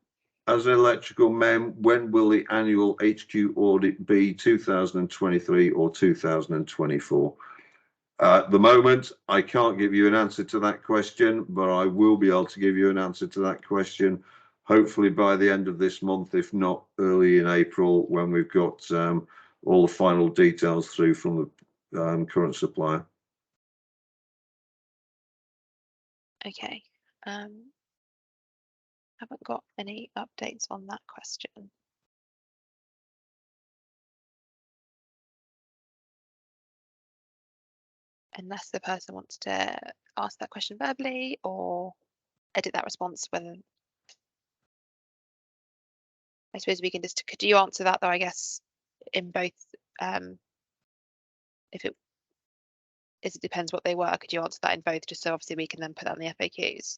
As an electrical MEM, when will the annual HQ audit be, 2023 or 2024? At the moment, I can't give you an answer to that question, but I will be able to give you an answer to that question, hopefully by the end of this month, if not early in April, when we've got all the final details through from the current supplier. Okay. Haven't got any updates on that question. Unless the person wants to ask that question verbally or edit that response, whether I suppose we can just, could you answer that though, I guess, in both, if it depends what they were, could you answer that in both, just so obviously we can then put that in the FAQs?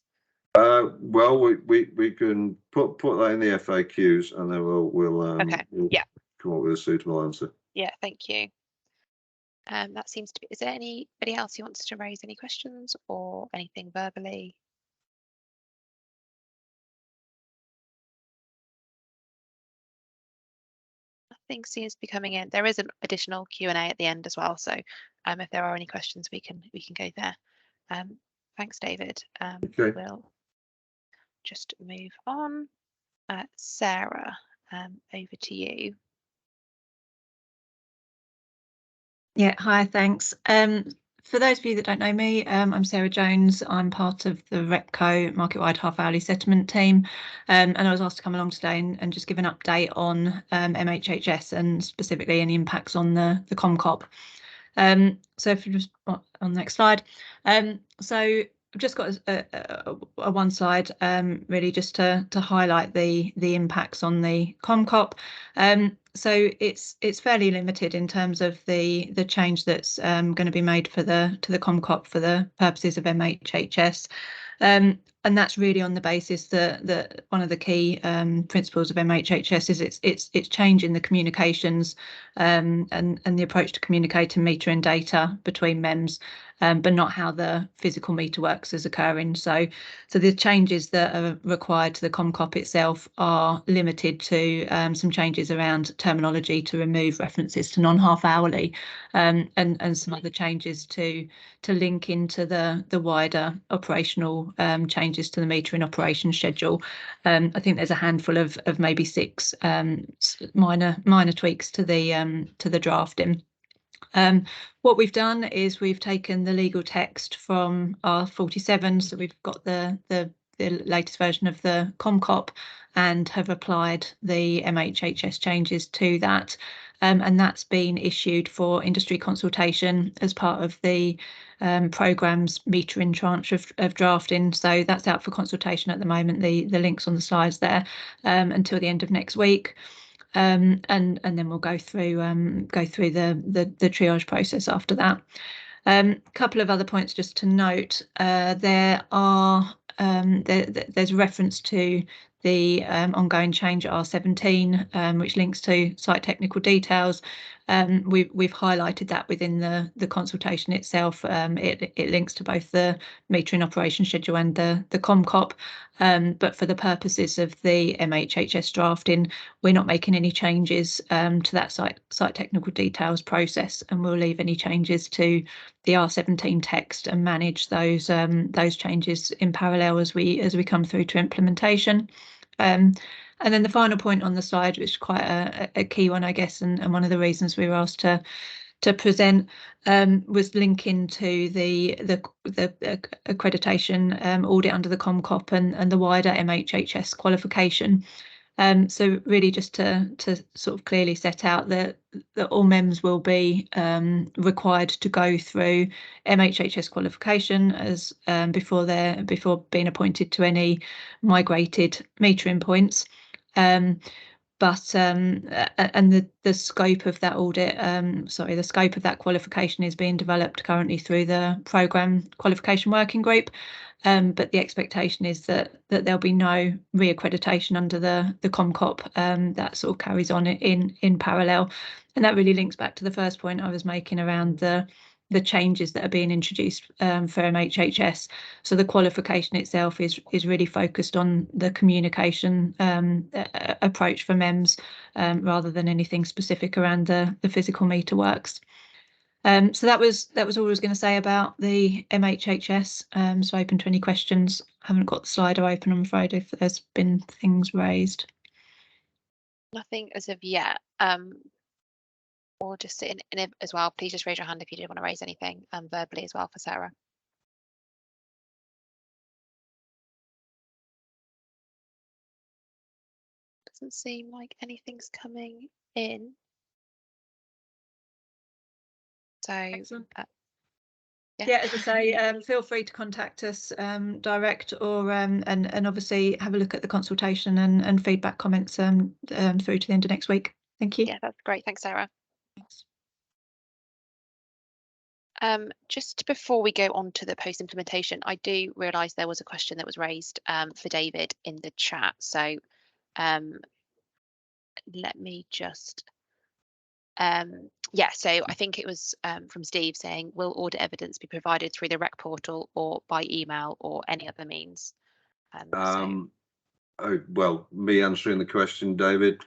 Well, we can put that in the FAQs, and then we'll come up with a suitable answer. Yeah, thank you. That seems to be, is there anybody else who wants to raise any questions or anything verbally? Nothing seems to be coming in. There is an additional Q&A at the end as well, so if there are any questions, we can go there. Thanks, David. Okay. We'll just move on. Sarah, over to you. Yeah, hi, thanks. For those of you that don't know me, I'm Sarah Jones. I'm part of the REPCO market-wide half-hourly settlement team, and I was asked to come along today and just give an update on MHHS and specifically any impacts on the CoMCoP. So if you just on the next slide, so I've just got a one slide really just to highlight the impacts on the CoMCoP. So it's fairly limited in terms of the change that's going to be made to the CoMCoP for the purposes of MHHS. And that's really on the basis that one of the key principles of MHHS is it's changing the communications and the approach to communicating meter and data between MEMS, but not how the physical meter works is occurring. So the changes that are required to the CoMCoP itself are limited to some changes around terminology to remove references to non-half-hourly, and some other changes to link into the wider operational changes to the metering operation schedule. I think there's a handful of maybe 6 minor tweaks to the drafting. What we've done is we've taken the legal text from R47, so we've got the latest version of the CoMCoP and have applied the MHHS changes to that. And that's been issued for industry consultation as part of the programme's metering tranche of drafting. So that's out for consultation at the moment. The links on the slides there until the end of next week. And then we'll go through the triage process after that. Couple of other points just to note. There's reference to the ongoing change at R17, which links to site technical details. We've highlighted that within the consultation itself. It links to both the metering operation schedule and the CoMCoP. But for the purposes of the MHHS drafting, we're not making any changes to that site technical details process, and we'll leave any changes to the R17 text and manage those changes in parallel as we come through to implementation. And then the final point on the slide, which is quite a key one, I guess, and one of the reasons we were asked to present, was linking to the accreditation audit under the CoMCoP and the wider MHHS qualification. So really just to sort of clearly set out that all MEMS will be required to go through MHHS qualification as before being appointed to any migrated metering points. But and the scope of that audit, the scope of that qualification is being developed currently through the programme qualification working group. But the expectation is that there'll be no re-accreditation under the CoMCoP. That sort of carries on in parallel, and that really links back to the first point I was making around the changes that are being introduced for MHHS. So the qualification itself is really focused on the communication approach for MEMS rather than anything specific around the physical meter works. So that was all I was going to say about the MHHS. So open to any questions. I haven't got the Slido open, I'm afraid, if there's been things raised. Nothing as of yet. Or just in it as well. Please just raise your hand if you did want to raise anything verbally as well for Sarah. Doesn't seem like anything's coming in. So yeah, as I say, feel free to contact us direct or and obviously have a look at the consultation and feedback comments through to the end of next week. Thank you. Yeah, that's great. Thanks, Sarah. Thanks. Just before we go on to the post-implementation, I do realise there was a question that was raised for David in the chat. So let me just, yeah, so I think it was from Steve saying, will audit evidence be provided through the rec portal or by email or any other means? Well, me answering the question, David,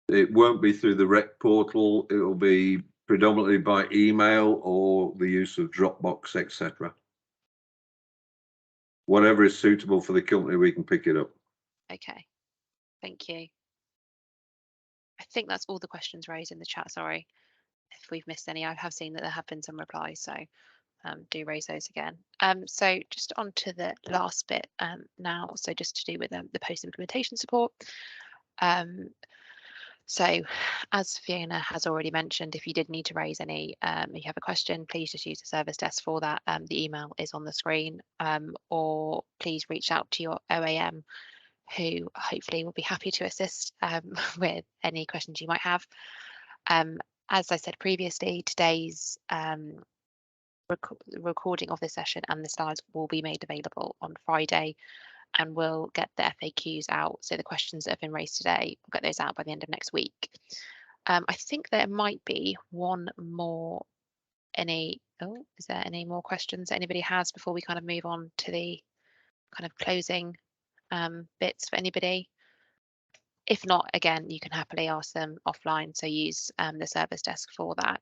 it won't be through the rec portal. It will be predominantly by email or the use of Dropbox, etc. Whatever is suitable for the company, we can pick it up. Okay, thank you. I think that's all the questions raised in the chat. Sorry if we've missed any. I have seen that there have been some replies, so do raise those again. So just on to the last bit now, so just to do with the post-implementation support. So as Fiona has already mentioned, if you did need to raise any, if you have a question, please just use the service desk for that. The email is on the screen, or please reach out to your OAM, who hopefully will be happy to assist with any questions you might have. As I said previously, today's recording of this session and the slides will be made available on Friday, and we'll get the FAQs out. So the questions that have been raised today, we'll get those out by the end of next week. I think there might be one more. Is there any more questions that anybody has before we kind of move on to the kind of closing bits for anybody? If not, again, you can happily ask them offline, so use the service desk for that.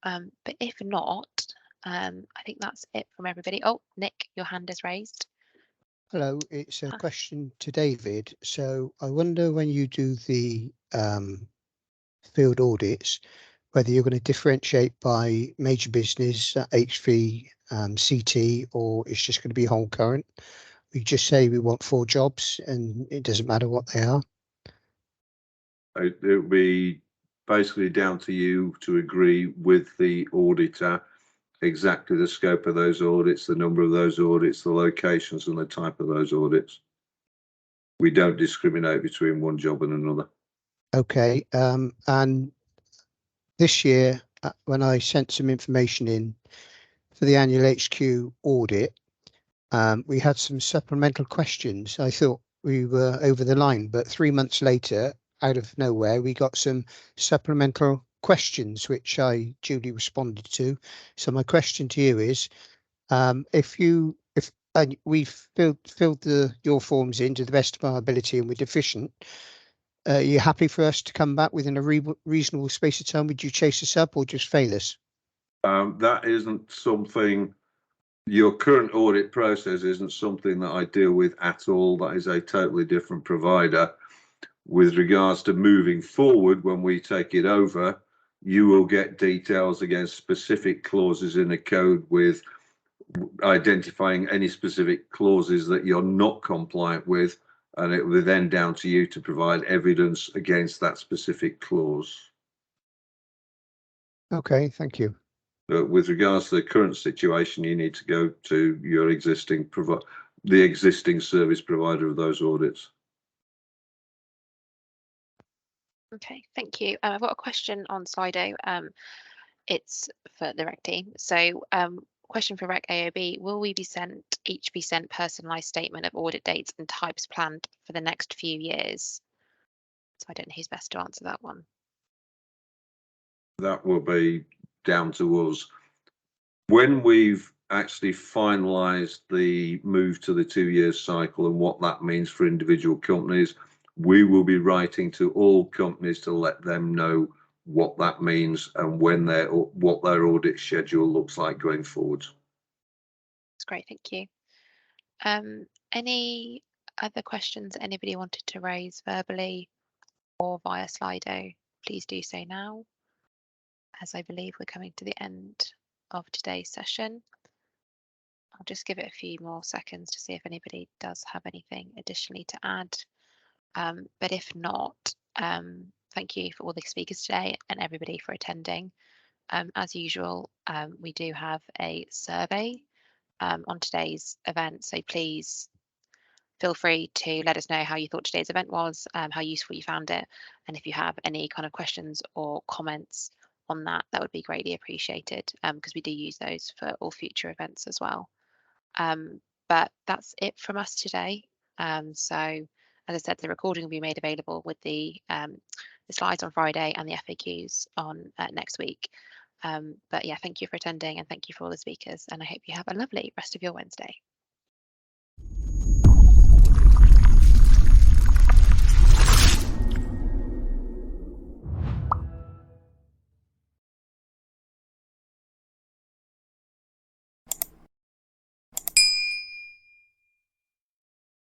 But if not, I think that's it from everybody. Oh, Nick, your hand is raised. Hello, it's a question to David. So I wonder, when you do the field audits, whether you're going to differentiate by major business, HV, CT, or it's just going to be whole current? We just say we want 4 jobs and it doesn't matter what they are. It'll be basically down to you to agree with the auditor exactly the scope of those audits, the number of those audits, the locations and the type of those audits. We don't discriminate between one job and another. Okay, and this year, when I sent some information in for the annual HQ audit, we had some supplemental questions. I thought we were over the line, but 3 months later, out of nowhere, we got some supplemental questions, which I duly responded to. So my question to you is, if we've filled your forms in to the best of our ability and we're deficient, are you happy for us to come back within a reasonable space of time? Would you chase us up or just fail us? That isn't something, your current audit process isn't something that I deal with at all. That is a totally different provider. With regards to moving forward, when we take it over, you will get details against specific clauses in the code, with identifying any specific clauses that you're not compliant with, and it will be then down to you to provide evidence against that specific clause. Okay, thank you. But with regards to the current situation, you need to go to your existing the existing service provider of those audits. Okay, thank you. I've got a question on Slido. It's for the rec team. So question for Rec AOB, will we be each be sent personalised statement of audit dates and types planned for the next few years? So I don't know who's best to answer that one. That will be down to us. When we've actually finalised the move to the 2-year cycle and what that means for individual companies, we will be writing to all companies to let them know what that means and what their audit schedule looks like going forward. That's great, thank you. Any other questions anybody wanted to raise verbally or via Slido? Please do so now, as I believe we're coming to the end of today's session. I'll just give it a few more seconds to see if anybody does have anything additionally to add. But if not, thank you for all the speakers today and everybody for attending. As usual, we do have a survey on today's event, so please feel free to let us know how you thought today's event was, how useful you found it, and if you have any kind of questions or comments on that, that would be greatly appreciated, because we do use those for all future events as well. But that's it from us today. So as I said, the recording will be made available with the slides on Friday and the FAQs on next week. But yeah, thank you for attending and thank you for all the speakers, and I hope you have a lovely rest of your Wednesday.